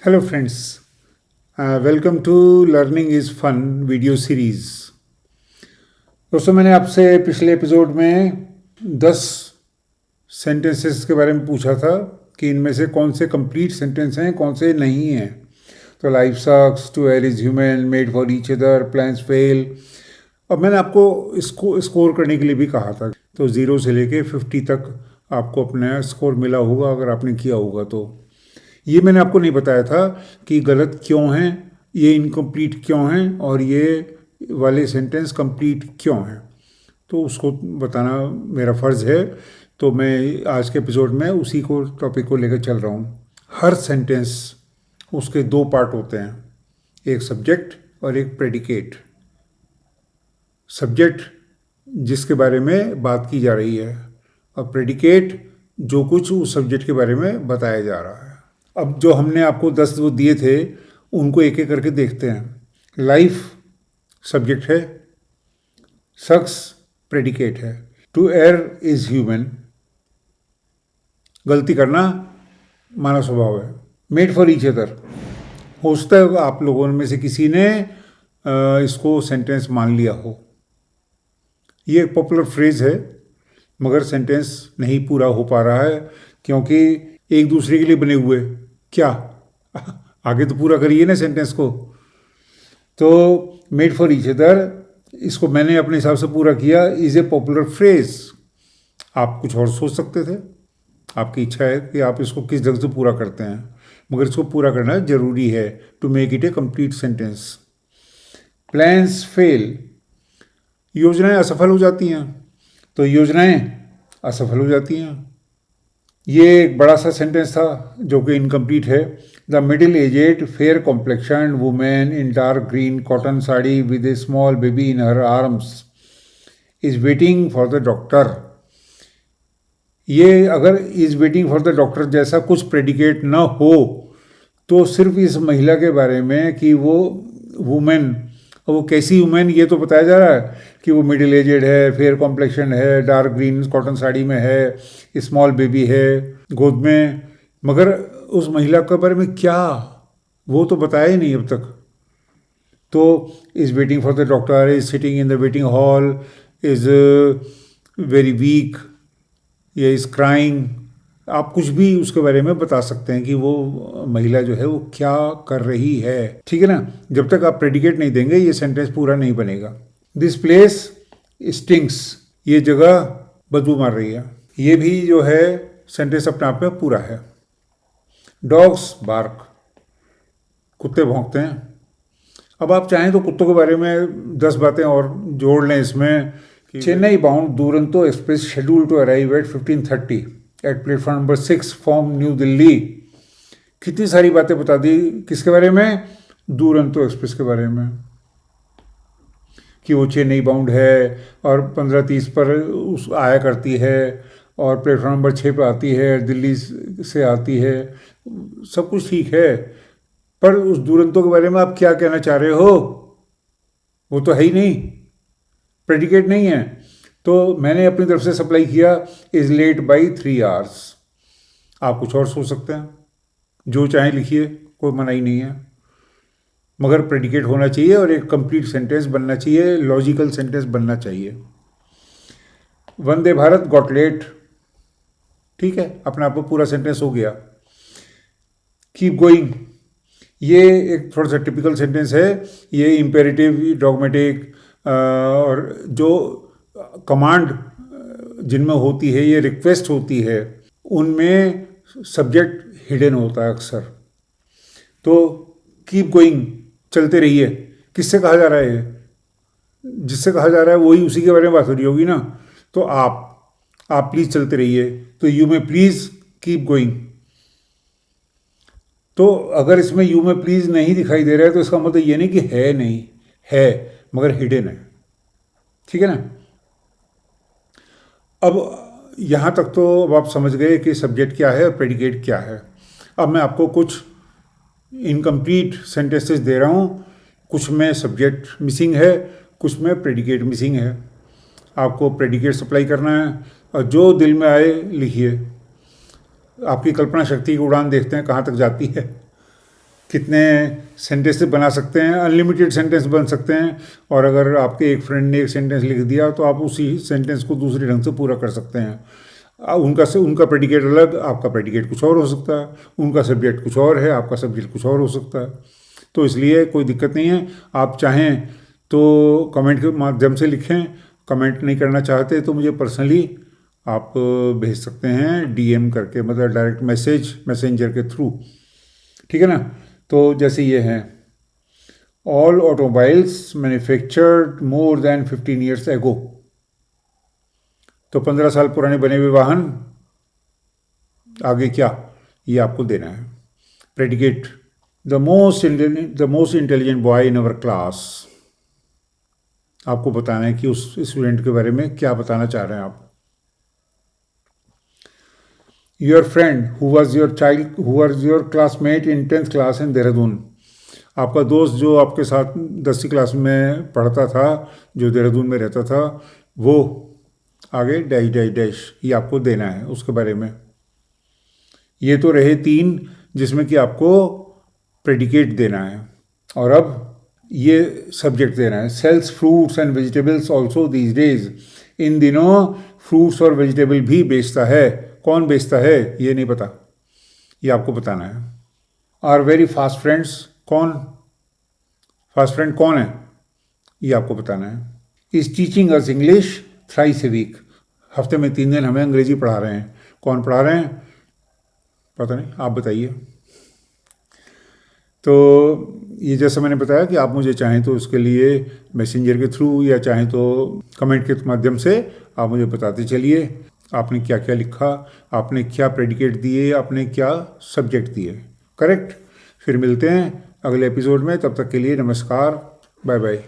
Hello friends, welcome to learning is fun video series. दोस्तों, मैंने आपसे पिछले एपिसोड में 10 सेंटेंसेस के बारे में पूछा था कि इनमें से कौन से कंप्लीट सेंटेंस हैं, कौन से नहीं हैं। तो life sucks, to err is human, made for each other, plans fail. अब मैंने आपको इसको स्कोर करने के लिए भी कहा था, तो 0 से लेके 50 तक आपको अपना स्कोर मिला होगा अगर आपने किया होगा। तो ये मैंने आपको नहीं बताया था कि गलत क्यों हैं, ये इनकम्प्लीट क्यों हैं और ये वाले सेंटेंस कंप्लीट क्यों हैं। तो उसको बताना मेरा फ़र्ज़ है। तो मैं आज के एपिसोड में उसी को टॉपिक को लेकर चल रहा हूँ। हर सेंटेंस, उसके 2 पार्ट होते हैं, एक सब्जेक्ट और एक प्रेडिकेट। सब्जेक्ट जिसके बारे में बात की जा रही है और प्रेडिकेट जो कुछ उस सब्जेक्ट के बारे में बताया जा रहा है। अब जो हमने आपको 10 वो दिए थे उनको एक एक करके देखते हैं। लाइफ सब्जेक्ट है, सक्स प्रेडिकेट है, टू एयर इज ह्यूमन, गलती करना मानव स्वभाव है, मेड फॉर ईच अदर। हो सकता है आप लोगों में से किसी ने इसको सेंटेंस मान लिया हो। ये एक पॉपुलर फ्रेज है मगर सेंटेंस नहीं पूरा हो पा रहा है क्योंकि एक दूसरे के लिए बने हुए क्या आगे तो पूरा करिए ना सेंटेंस को। तो मेड फॉर ईच अदर, इसको मैंने अपने हिसाब से पूरा किया, इज़ ए पॉपुलर फ्रेज। आप कुछ और सोच सकते थे, आपकी इच्छा है कि आप इसको किस ढंग से पूरा करते हैं, मगर इसको पूरा करना ज़रूरी है to make it a complete sentence. Plans fail, योजनाएं असफल हो जाती हैं, तो योजनाएं असफल हो जाती हैं। ये एक बड़ा सा सेंटेंस था जो कि इनकम्प्लीट है। The middle aged fair complexion women in dark green cotton sari with a small baby in her arms is waiting for the doctor. ये अगर is waiting for the doctor जैसा कुछ प्रेडिकेट न हो तो सिर्फ इस महिला के बारे में कि वो वुमेन, वो कैसी वुमेन ये तो बताया जा रहा है कि वो मिडिल एजेड है, फेयर कॉम्प्लेक्शन है, डार्क ग्रीन कॉटन साड़ी में है, स्मॉल बेबी है गोद में, मगर उस महिला के बारे में क्या वो तो बताया ही नहीं अब तक। तो is waiting for the doctor, is sitting in the waiting hall, is very weak, या इज़ क्राइंग। आप कुछ भी उसके बारे में बता सकते हैं कि वो महिला जो है वो क्या कर रही है, ठीक है ना। जब तक आप प्रेडिकेट नहीं देंगे ये सेंटेंस पूरा नहीं बनेगा। दिस प्लेस स्टिंक्स, ये जगह बदबू मार रही है, ये भी जो है सेंटेंस अपने आप में पूरा है। डॉग्स बार्क, कुत्ते भौंकते हैं। अब आप चाहें तो कुत्तों के बारे में 10 बातें और जोड़ लें इसमें। Chennai bound Duronto express schedule to arrive at 15:30 at platform number 6 from new Delhi. कितनी सारी बातें बता दी किसके बारे में, दुरंतो एक्सप्रेस के बारे में, कि वो चेन्नई बाउंड है और 15:30 पर उस आया करती है और प्लेटफॉर्म नंबर 6 पर आती है, दिल्ली से आती है। सब कुछ ठीक है, पर उस दुरंतो के बारे में आप क्या कहना चाह रहे हो, वो तो है ही नहीं, प्रेडिकेट नहीं है। तो मैंने अपनी तरफ से सप्लाई किया इज लेट बाई 3 आवर्स। आप कुछ और सोच सकते हैं, जो चाहें लिखिए, कोई मनाही नहीं है, मगर प्रेडिकेट होना चाहिए और एक कंप्लीट सेंटेंस बनना चाहिए, लॉजिकल सेंटेंस बनना चाहिए। वंदे भारत गॉट लेट, ठीक है, अपने आप को पूरा सेंटेंस हो गया। कीप गोइंग, ये एक थोड़ा सा टिपिकल सेंटेंस है, ये इम्पेरेटिव, डॉगमेटिक और जो कमांड जिनमें होती है, ये रिक्वेस्ट होती है, उनमें सब्जेक्ट हिडन होता है अक्सर। तो कीप गोइंग, चलते रहिए, किससे कहा जा रहा है, जिससे कहा जा रहा है वही उसी के बारे में बात हो रही होगी ना। तो आप प्लीज़ चलते रहिए, तो यू में प्लीज़ कीप गोइंग। तो अगर इसमें यू में प्लीज़ नहीं दिखाई दे रहा है तो इसका मतलब ये नहीं कि है नहीं, है मगर हिडन है, ठीक है ना। अब यहाँ तक तो अब आप समझ गए कि सब्जेक्ट क्या है और प्रेडिकेट क्या है। अब मैं आपको कुछ इनकम्प्लीट सेंटेंसेस दे रहा हूँ, कुछ में सब्जेक्ट मिसिंग है, कुछ में प्रेडिकेट मिसिंग है। आपको प्रेडिकेट सप्लाई करना है और जो दिल में आए लिखिए। आपकी कल्पना शक्ति की उड़ान देखते हैं कहाँ तक जाती है। कितने सेंटेंस बना सकते हैं, अनलिमिटेड सेंटेंस बन सकते हैं। और अगर आपके एक फ्रेंड ने एक सेंटेंस लिख दिया तो आप उसी सेंटेंस को दूसरे ढंग से पूरा कर सकते हैं। उनका प्रेडिकेट अलग, आपका प्रेडिकेट कुछ और हो सकता है, उनका सब्जेक्ट कुछ और है, आपका सब्जेक्ट कुछ और हो सकता है। तो इसलिए कोई दिक्कत नहीं है। आप चाहें तो कमेंट के माध्यम से लिखें, कमेंट नहीं करना चाहते तो मुझे पर्सनली आप भेज सकते हैं डीएम करके, मतलब डायरेक्ट मैसेंजर के थ्रू, ठीक है ना। तो जैसे ये है, all automobiles manufactured more than 15 years ago. तो 15 साल पुराने बने हुए वाहन, आगे क्या, ये आपको देना है। Predicate, the most intelligent boy in our class. आपको बताना है कि उस स्टूडेंट के बारे में क्या बताना चाह रहे हैं आप। Your friend who was your classmate in 10th class in Dehradun. आपका दोस्त जो आपके साथ 10वीं क्लास में पढ़ता था, जो देहरादून में रहता था, वो आगे डैश डैश डैश, ये आपको देना है उसके बारे में। ये तो रहे 3 जिसमें कि आपको प्रेडिकेट देना है। और अब ये सब्जेक्ट देना है। Sells fruits and vegetables also these days. इन दिनों फ्रूट्स और वेजिटेबल भी बेचता है। कौन बेचता है ये नहीं पता, ये आपको बताना है। आर वेरी फास्ट फ्रेंड्स, कौन फास्ट फ्रेंड कौन है, ये आपको बताना है। Is teaching us English thrice a week. हफ्ते में 3 दिन हमें अंग्रेजी पढ़ा रहे हैं। कौन पढ़ा रहे हैं पता नहीं, आप बताइए। तो ये जैसा मैंने बताया कि आप मुझे चाहें तो उसके लिए मैसेंजर के थ्रू या चाहें तो कमेंट के माध्यम से आप मुझे बताते चलिए आपने क्या क्या लिखा, आपने क्या प्रेडिकेट दिए, आपने क्या सब्जेक्ट दिए। करेक्ट। फिर मिलते हैं अगले एपिसोड में, तब तक के लिए नमस्कार, बाय बाय।